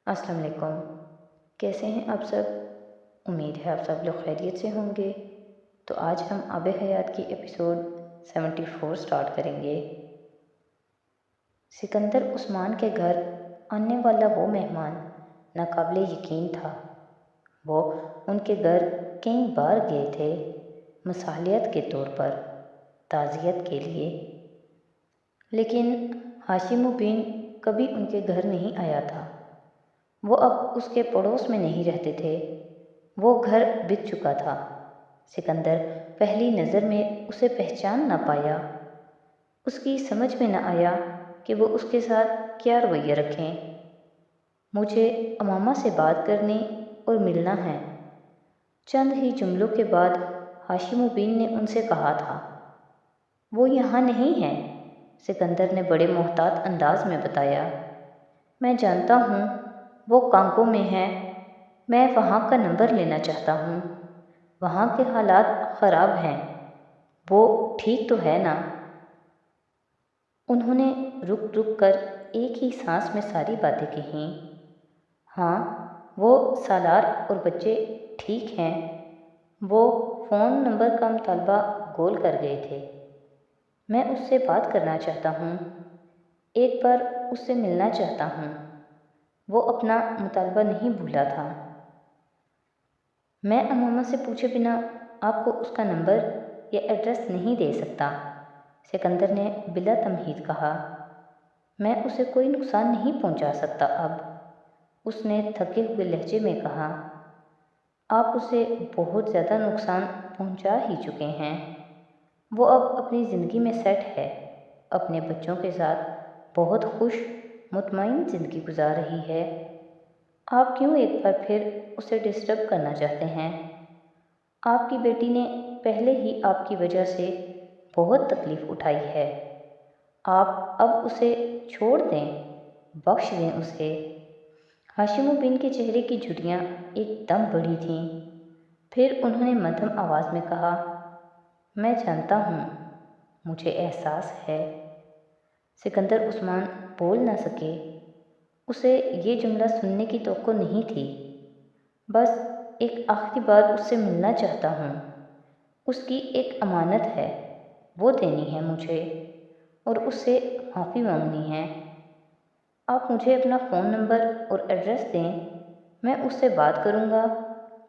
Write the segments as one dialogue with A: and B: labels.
A: السلام علیکم۔ کیسے ہیں آپ سب؟ امید ہے آپ سب لوگ خیریت سے ہوں گے۔ تو آج ہم آب حیات کی ایپیسوڈ 74 سٹارٹ کریں گے۔ سکندر عثمان کے گھر آنے والا وہ مہمان ناقابل یقین تھا۔ وہ ان کے گھر کئی بار گئے تھے، مصالحت کے طور پر، تعزیت کے لیے، لیکن ہاشم بن کبھی ان کے گھر نہیں آیا تھا۔ وہ اب اس کے پڑوس میں نہیں رہتے تھے، وہ گھر بک چکا تھا۔ سکندر پہلی نظر میں اسے پہچان نہ پایا۔ اس کی سمجھ میں نہ آیا کہ وہ اس کے ساتھ کیا رویہ رکھیں۔ مجھے امامہ سے بات کرنی اور ملنا ہے، چند ہی جملوں کے بعد ہاشم بن نے ان سے کہا تھا۔ وہ یہاں نہیں ہیں، سکندر نے بڑے محتاط انداز میں بتایا۔ میں جانتا ہوں وہ کانگو میں ہے، میں وہاں کا نمبر لینا چاہتا ہوں۔ وہاں کے حالات خراب ہیں، وہ ٹھیک تو ہے نا؟ انہوں نے رک رک کر ایک ہی سانس میں ساری باتیں کہیں۔ ہاں، وہ سالار اور بچے ٹھیک ہیں۔ وہ فون نمبر کا مطالبہ گول کر گئے تھے۔ میں اس سے بات کرنا چاہتا ہوں، ایک بار اس سے ملنا چاہتا ہوں۔ وہ اپنا مطالبہ نہیں بھولا تھا۔ میں امامہ سے پوچھے بنا آپ کو اس کا نمبر یا ایڈریس نہیں دے سکتا، سکندر نے بلا تمہید کہا۔ میں اسے کوئی نقصان نہیں پہنچا سکتا اب، اس نے تھکے ہوئے لہجے میں کہا۔ آپ اسے بہت زیادہ نقصان پہنچا ہی چکے ہیں۔ وہ اب اپنی زندگی میں سیٹ ہے، اپنے بچوں کے ساتھ بہت خوش مطمئن زندگی گزار رہی ہے۔ آپ کیوں ایک بار پھر اسے ڈسٹرب کرنا چاہتے ہیں؟ آپ کی بیٹی نے پہلے ہی آپ کی وجہ سے بہت تکلیف اٹھائی ہے۔ آپ اب اسے چھوڑ دیں، بخش دیں اسے۔ ہاشم بن کے چہرے کی جھریاں ایک دم بڑھی تھیں۔ پھر انہوں نے مدھم آواز میں کہا، میں جانتا ہوں، مجھے احساس ہے۔ سکندر عثمان بول نہ سکے۔ اسے یہ جملہ سننے کی توقع نہیں تھی۔ بس ایک آخری بار اس سے ملنا چاہتا ہوں، اس کی ایک امانت ہے، وہ دینی ہے مجھے، اور اس سے معافی مانگنی ہے۔ آپ مجھے اپنا فون نمبر اور ایڈریس دیں، میں اس سے بات کروں گا،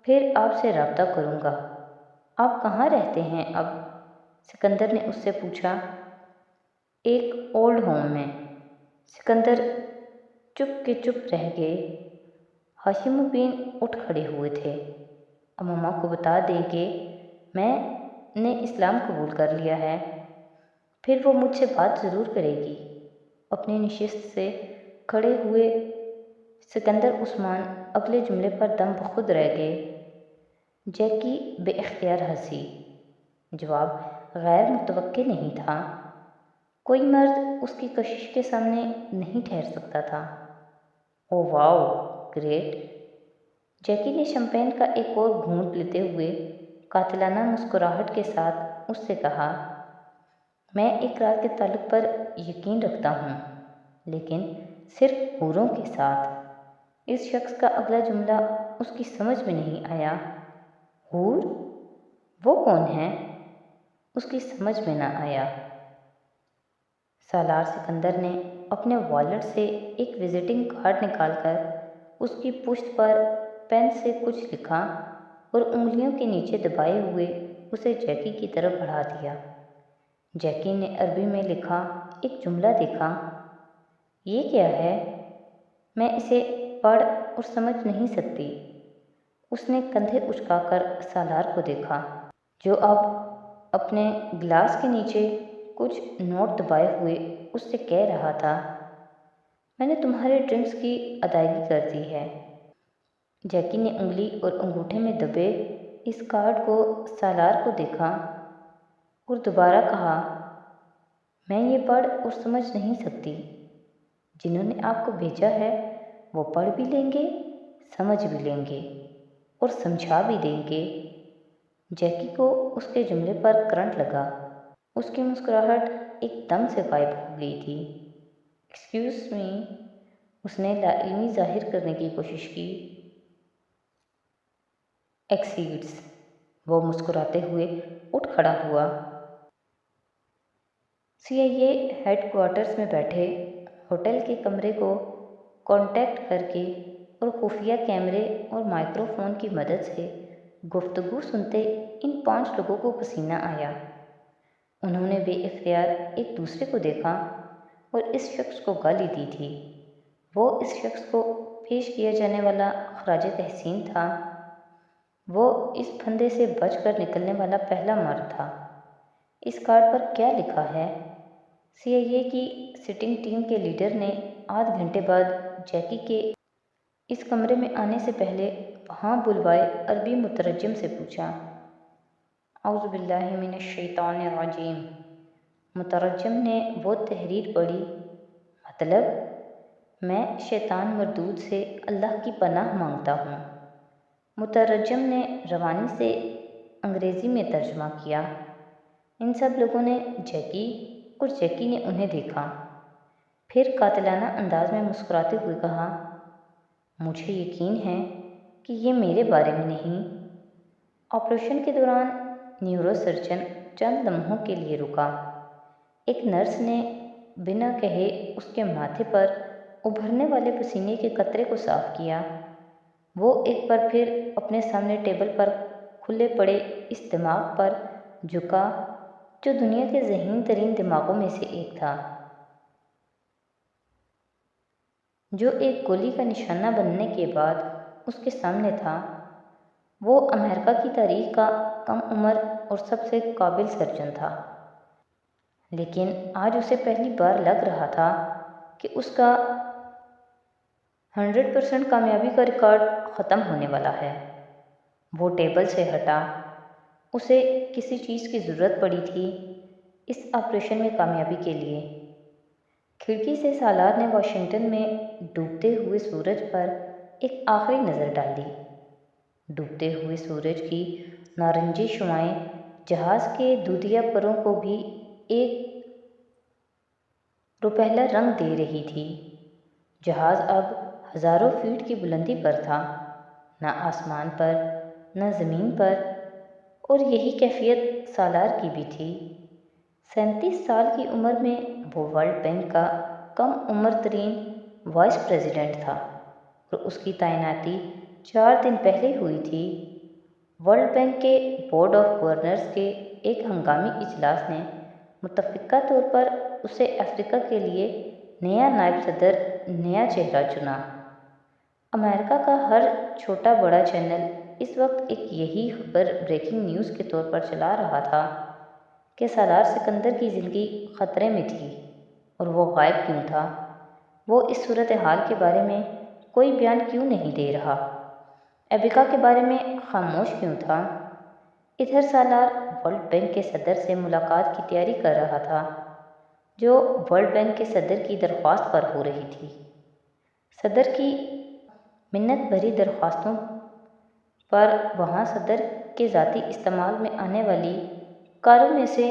A: پھر آپ سے رابطہ کروں گا۔ آپ کہاں رہتے ہیں اب؟ سکندر نے اس سے پوچھا۔ ایک اولڈ ہوم میں۔ سکندر چپ کے چپ رہ گئے۔ ہاشم بن اٹھ کھڑے ہوئے تھے۔ امامہ کو بتا دیں کہ میں نے اسلام قبول کر لیا ہے، پھر وہ مجھ سے بات ضرور کرے گی۔ اپنی نشست سے کھڑے ہوئے سکندر عثمان اگلے جملے پر دم بخود رہ گئے۔ جیکی بے اختیار ہنسی۔ جواب غیر متوقع نہیں تھا۔ کوئی مرد اس کی کشش کے سامنے نہیں ٹھہر سکتا تھا۔ او واو، گریٹ! جیکی نے شمپین کا ایک اور گھونٹ لیتے ہوئے قاتلانہ مسکراہٹ کے ساتھ اس سے کہا، میں اقرار کے تعلق پر یقین رکھتا ہوں، لیکن صرف حوروں کے ساتھ۔ اس شخص کا اگلا جملہ اس کی سمجھ میں نہیں آیا۔ حور؟ وہ کون ہے؟ اس کی سمجھ میں نہ آیا۔ سالار سکندر نے اپنے والٹ سے ایک وزٹنگ کارڈ نکال کر اس کی پشت پر پین سے کچھ لکھا اور انگلیوں کے نیچے دبائے ہوئے اسے جیکی کی طرف بڑھا دیا۔ جیکی نے عربی میں لکھا ایک جملہ دیکھا۔ یہ کیا ہے؟ میں اسے پڑھ اور سمجھ نہیں سکتی۔ اس نے کندھے اچکا کر سالار کو دیکھا، جو اب اپنے گلاس کے نیچے کچھ نوٹ دبائے ہوئے اس سے کہہ رہا تھا، میں نے تمہارے ڈرنکس کی ادائیگی کر دی ہے۔ جیکی نے انگلی اور انگوٹھے میں دبے اس کارڈ کو سالار کو دیکھا اور دوبارہ کہا، میں یہ پڑھ اور سمجھ نہیں سکتی۔ جنہوں نے آپ کو بھیجا ہے وہ پڑھ بھی لیں گے، سمجھ بھی لیں گے اور سمجھا بھی دیں گے۔ جیکی کو اس کے جملے پر کرنٹ لگا۔ اس کی مسکراہٹ ایک دم سے غائب ہو گئی تھی۔ ایکسکیوز می، اس نے لا علمی ظاہر کرنے کی کوشش کی۔ ایکسیڈز۔ وہ مسکراتے ہوئے اٹھ کھڑا ہوا۔ CIA ہیڈ کوارٹرز میں بیٹھے ہوٹل کے کمرے کو کانٹیکٹ کر کے اور خفیہ کیمرے اور مائکرو فون کی مدد سے گفتگو سنتے ان 5 لوگوں کو پسینہ آیا۔ انہوں نے بے اختیار ایک دوسرے کو دیکھا اور اس شخص کو گالی دی تھی۔ وہ اس شخص کو پیش کیا جانے والا خراج تحسین تھا۔ وہ اس پھندے سے بچ کر نکلنے والا پہلا مرد تھا۔ اس کارڈ پر کیا لکھا ہے؟ CIA کی سٹنگ ٹیم کے لیڈر نے آدھ گھنٹے بعد جیکی کے اس کمرے میں آنے سے پہلے وہاں بلوائے عربی مترجم سے پوچھا۔ اعوذ باللہ من الشیطان الرجیم۔ مترجم نے وہ تحریر پڑھی۔ مطلب، میں شیطان مردود سے اللہ کی پناہ مانگتا ہوں۔ مترجم نے روانی سے انگریزی میں ترجمہ کیا۔ ان سب لوگوں نے جیکی اور جیکی نے انہیں دیکھا۔ پھر قاتلانہ انداز میں مسکراتے ہوئے کہا، مجھے یقین ہے کہ یہ میرے بارے میں نہیں۔ آپریشن کے دوران نیورو سرجن چند لمحوں کے لیے رکا۔ ایک نرس نے بنا کہے اس کے ماتھے پر ابھرنے والے پسینے کے قطرے کو صاف کیا۔ وہ ایک بار پھر اپنے سامنے ٹیبل پر کھلے پڑے اس دماغ پر جھکا جو دنیا کے ذہین ترین دماغوں میں سے ایک تھا، جو ایک گولی کا نشانہ بننے کے بعد اس کے سامنے تھا۔ وہ امریکہ کی تاریخ کا کم عمر اور سب سے قابل سرجن تھا، لیکن آج اسے پہلی بار لگ رہا تھا کہ اس کا 100% کامیابی کا ریکارڈ ختم ہونے والا ہے۔ وہ ٹیبل سے ہٹا۔ اسے کسی چیز کی ضرورت پڑی تھی اس آپریشن میں کامیابی کے لیے۔ کھڑکی سے سالار نے واشنگٹن میں ڈوبتے ہوئے سورج پر ایک آخری نظر ڈال دی۔ ڈوبتے ہوئے سورج کی نارنجی شعاعیں جہاز کے دودھیا پروں کو بھی ایک روپہلا رنگ دے رہی تھی۔ جہاز اب ہزاروں فیٹ کی بلندی پر تھا، نہ آسمان پر نہ زمین پر، اور یہی کیفیت سالار کی بھی تھی۔ 37 سال کی عمر میں وہ ورلڈ بینک کا کم عمر ترین وائس پریزیڈنٹ تھا اور اس کی تعیناتی 4 دن پہلے ہوئی تھی۔ ورلڈ بینک کے بورڈ آف گورنرز کے ایک ہنگامی اجلاس نے متفقہ طور پر اسے افریقہ کے لیے نیا نائب صدر، نیا چہرہ چنا۔ امریکہ کا ہر چھوٹا بڑا چینل اس وقت ایک یہی خبر بریکنگ نیوز کے طور پر چلا رہا تھا کہ سالار سکندر کی زندگی خطرے میں تھی، اور وہ غائب کیوں تھا؟ وہ اس صورتحال کے بارے میں کوئی بیان کیوں نہیں دے رہا؟ ایبکا کے بارے میں خاموش کیوں تھا؟ ادھر سالار ورلڈ بینک کے صدر سے ملاقات کی تیاری کر رہا تھا، جو ورلڈ بینک کے صدر کی درخواست پر ہو رہی تھی۔ صدر کی منت بھری درخواستوں پر وہاں صدر کے ذاتی استعمال میں آنے والی کاروں میں سے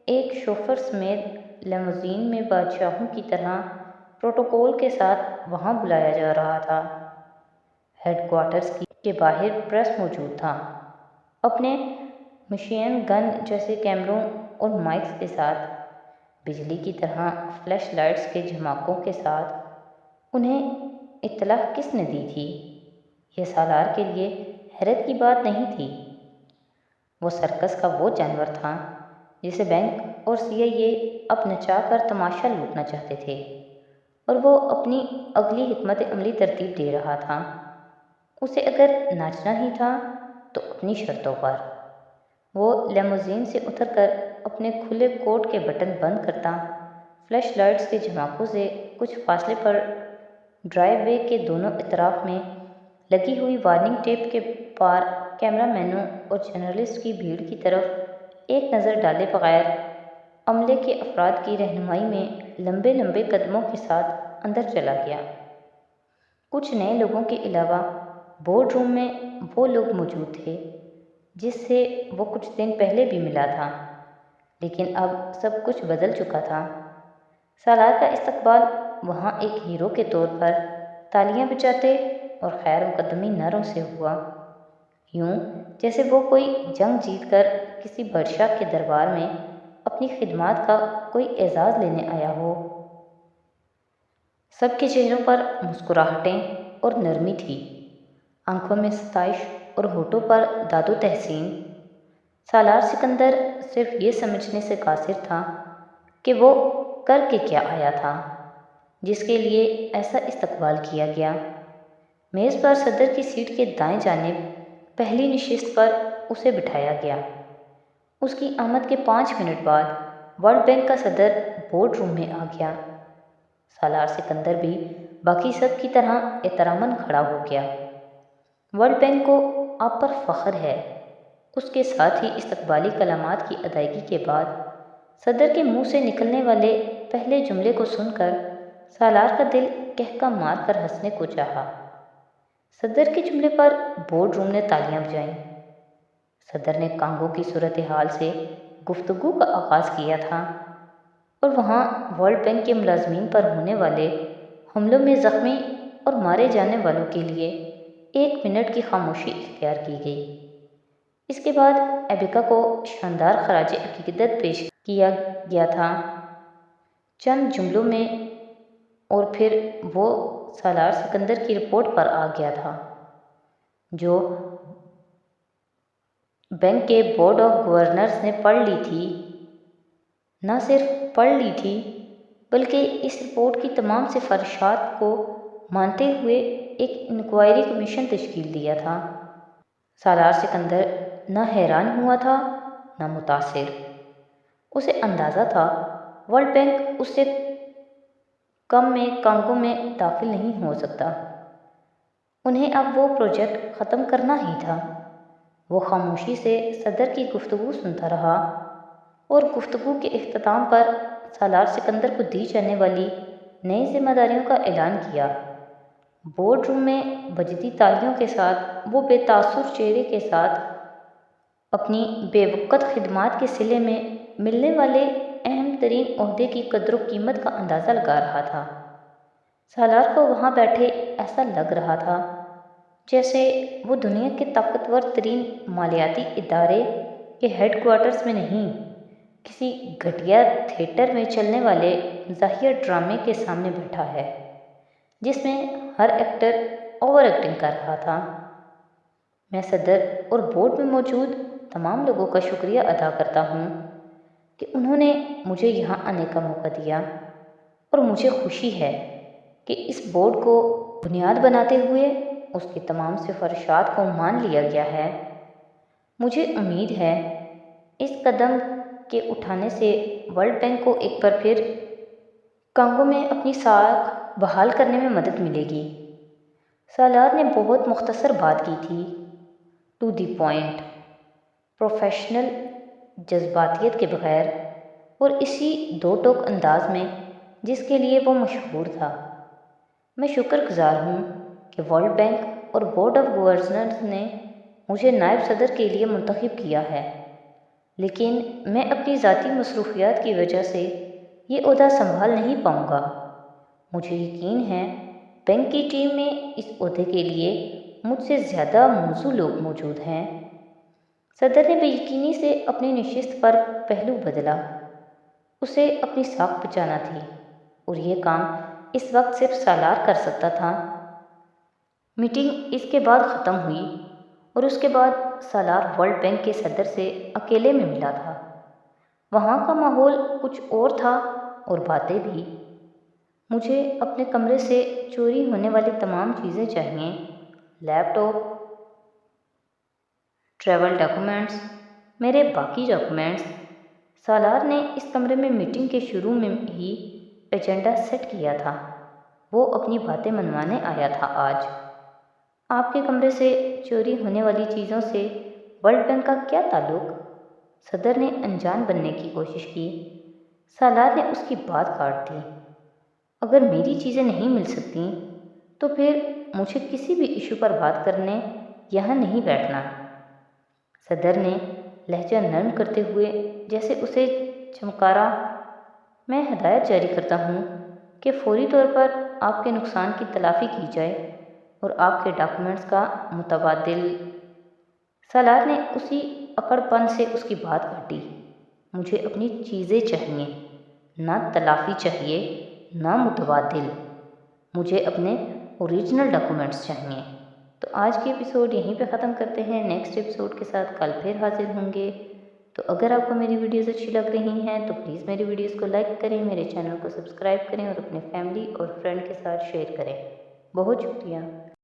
A: ایک شوفر سمیت لیموزین میں بادشاہوں کی طرح پروٹوکول کے ساتھ وہاں بلایا جا رہا تھا۔ ہیڈ کوارٹرز کے باہر پریس موجود تھا، اپنے مشین گن جیسے کیمروں اور مائکس کے ساتھ، بجلی کی طرح فلیش لائٹس کے جھماکوں کے ساتھ۔ انہیں اطلاع کس نے دی تھی؟ یہ سالار کے لیے حیرت کی بات نہیں تھی۔ وہ سرکس کا وہ جانور تھا جسے بینک اور CIA اب نچا کر تماشا لوٹنا چاہتے تھے، اور وہ اپنی اگلی حکمت عملی ترتیب دے رہا تھا۔ اسے اگر ناچنا ہی تھا تو اپنی شرطوں پر۔ وہ لیموزین سے اتر کر اپنے کھلے کوٹ کے بٹن بند کرتا، فلیش لائٹس کے جھماکوں سے کچھ فاصلے پر ڈرائیو وے کے دونوں اطراف میں لگی ہوئی وارننگ ٹیپ کے پار کیمرہ مینوں اور جرنلسٹ کی بھیڑ کی طرف ایک نظر ڈالے بغیر عملے کے افراد کی رہنمائی میں لمبے لمبے قدموں کے ساتھ اندر چلا گیا۔ کچھ نئے لوگوں کے علاوہ بورڈ روم میں وہ لوگ موجود تھے جس سے وہ کچھ دن پہلے بھی ملا تھا، لیکن اب سب کچھ بدل چکا تھا۔ سالار کا استقبال وہاں ایک ہیرو کے طور پر تالیاں بجاتے اور خیر مقدمی نرم سے ہوا، یوں جیسے وہ کوئی جنگ جیت کر کسی بادشاہ کے دربار میں اپنی خدمات کا کوئی اعزاز لینے آیا ہو۔ سب کے چہروں پر مسکراہٹیں اور نرمی تھی، آنکھوں میں ستائش اور ہونٹوں پر داد و تحسین۔ سالار سکندر صرف یہ سمجھنے سے قاصر تھا کہ وہ کر کے کیا آیا تھا جس کے لیے ایسا استقبال کیا گیا۔ میز پر صدر کی سیٹ کے دائیں جانب پہلی نشست پر اسے بٹھایا گیا۔ اس کی آمد کے 5 منٹ بعد ورلڈ بینک کا صدر بورڈ روم میں آ گیا۔ سالار سکندر بھی باقی سب کی طرح احتراماً کھڑا ہو گیا۔ ورلڈ بینک کو آپ پر فخر ہے۔ اس کے ساتھ ہی استقبالی کلمات کی ادائیگی کے بعد صدر کے منہ سے نکلنے والے پہلے جملے کو سن کر سالار کا دل کہکا مار کر ہنسنے کو چاہا۔ صدر کے جملے پر بورڈ روم نے تالیاں بجائیں۔ صدر نے کانگو کی صورتحال سے گفتگو کا آغاز کیا تھا اور وہاں ورلڈ بینک کے ملازمین پر ہونے والے حملوں میں زخمی اور مارے جانے والوں کے لیے 1 منٹ کی خاموشی اختیار کی گئی۔ اس کے بعد ایبکا کو شاندار خراج عقیدت پیش کیا گیا تھا چند جملوں میں، اور پھر وہ سالار سکندر کی رپورٹ پر آ گیا تھا جو بینک کے بورڈ آف گورنرز نے پڑھ لی تھی۔ نہ صرف پڑھ لی تھی بلکہ اس رپورٹ کی تمام سفارشات کو مانتے ہوئے ایک انکوائری کمیشن تشکیل دیا تھا۔ سالار سکندر نہ حیران ہوا تھا نہ متاثر۔ اسے اندازہ تھا ورلڈ بینک اس سے کم میں کانگو میں داخل نہیں ہو سکتا۔ انہیں اب وہ پروجیکٹ ختم کرنا ہی تھا۔ وہ خاموشی سے صدر کی گفتگو سنتا رہا اور گفتگو کے اختتام پر سالار سکندر کو دی جانے والی نئی ذمہ داریوں کا اعلان کیا۔ بورڈ روم میں بجتی تالیوں کے ساتھ وہ بے تاثر چہرے کے ساتھ اپنی بے وقت خدمات کے صلے میں ملنے والے اہم ترین عہدے کی قدر و قیمت کا اندازہ لگا رہا تھا۔ سالار کو وہاں بیٹھے ایسا لگ رہا تھا جیسے وہ دنیا کے طاقتور ترین مالیاتی ادارے کے ہیڈ کوارٹرز میں نہیں، کسی گھٹیا تھیٹر میں چلنے والے مزاحیہ ڈرامے کے سامنے بیٹھا ہے جس میں ہر ایکٹر اوور ایکٹنگ کر رہا تھا۔ میں صدر اور بورڈ میں موجود تمام لوگوں کا شکریہ ادا کرتا ہوں کہ انہوں نے مجھے یہاں آنے کا موقع دیا، اور مجھے خوشی ہے کہ اس بورڈ کو بنیاد بناتے ہوئے اس کی تمام سفارشات کو مان لیا گیا ہے۔ مجھے امید ہے اس قدم کے اٹھانے سے ورلڈ بینک کو ایک بار پھر کانگو میں اپنی ساکھ بحال کرنے میں مدد ملے گی۔ سالار نے بہت مختصر بات کی تھی، ٹو دی پوائنٹ، پروفیشنل جذباتیت کے بغیر، اور اسی دو ٹوک انداز میں جس کے لیے وہ مشہور تھا۔ میں شکر گزار ہوں کہ ورلڈ بینک اور بورڈ آف گورنرز نے مجھے نائب صدر کے لیے منتخب کیا ہے، لیکن میں اپنی ذاتی مصروفیات کی وجہ سے یہ عہدہ سنبھال نہیں پاؤں گا۔ مجھے یقین ہے بینک کی ٹیم میں اس عہدے کے لیے مجھ سے زیادہ موزوں لوگ موجود ہیں۔ صدر نے بے یقینی سے اپنی نشست پر پہلو بدلا۔ اسے اپنی ساکھ بچانا تھی اور یہ کام اس وقت صرف سالار کر سکتا تھا۔ میٹنگ اس کے بعد ختم ہوئی اور اس کے بعد سالار ورلڈ بینک کے صدر سے اکیلے میں ملا تھا۔ وہاں کا ماحول کچھ اور تھا اور باتیں بھی۔ مجھے اپنے کمرے سے چوری ہونے والی تمام چیزیں چاہئیں، لیپ ٹاپ، ٹریول ڈاکومنٹس، میرے باقی ڈاکومنٹس۔ سالار نے اس کمرے میں میٹنگ کے شروع میں ہی ایجنڈا سیٹ کیا تھا۔ وہ اپنی باتیں منوانے آیا تھا آج۔ آپ کے کمرے سے چوری ہونے والی چیزوں سے ورلڈ بینک کا کیا تعلق؟ صدر نے انجان بننے کی کوشش کی۔ سالار نے اس کی بات کاٹ دی۔ اگر میری چیزیں نہیں مل سکتی تو پھر مجھے کسی بھی ایشو پر بات کرنے یہاں نہیں بیٹھنا۔ صدر نے لہجہ نرم کرتے ہوئے جیسے اسے چمکارا۔ میں ہدایت جاری کرتا ہوں کہ فوری طور پر آپ کے نقصان کی تلافی کی جائے اور آپ کے ڈاکومنٹس کا متبادل۔ سالار نے اسی اکڑ پن سے اس کی بات کاٹی۔ مجھے اپنی چیزیں چاہیے، نہ تلافی چاہیے، نہ متبادل۔ مجھے اپنے اوریجنل ڈاکومنٹس چاہیے۔ تو آج کی ایپیسوڈ یہیں پہ ختم کرتے ہیں، نیکسٹ ایپیسوڈ کے ساتھ کل پھر حاضر ہوں گے۔ تو اگر آپ کو میری ویڈیوز اچھی لگ رہی ہیں تو پلیز میری ویڈیوز کو لائک کریں، میرے چینل کو سبسکرائب کریں اور اپنے فیملی اور فرینڈ کے ساتھ شیئر کریں۔ بہت شکریہ۔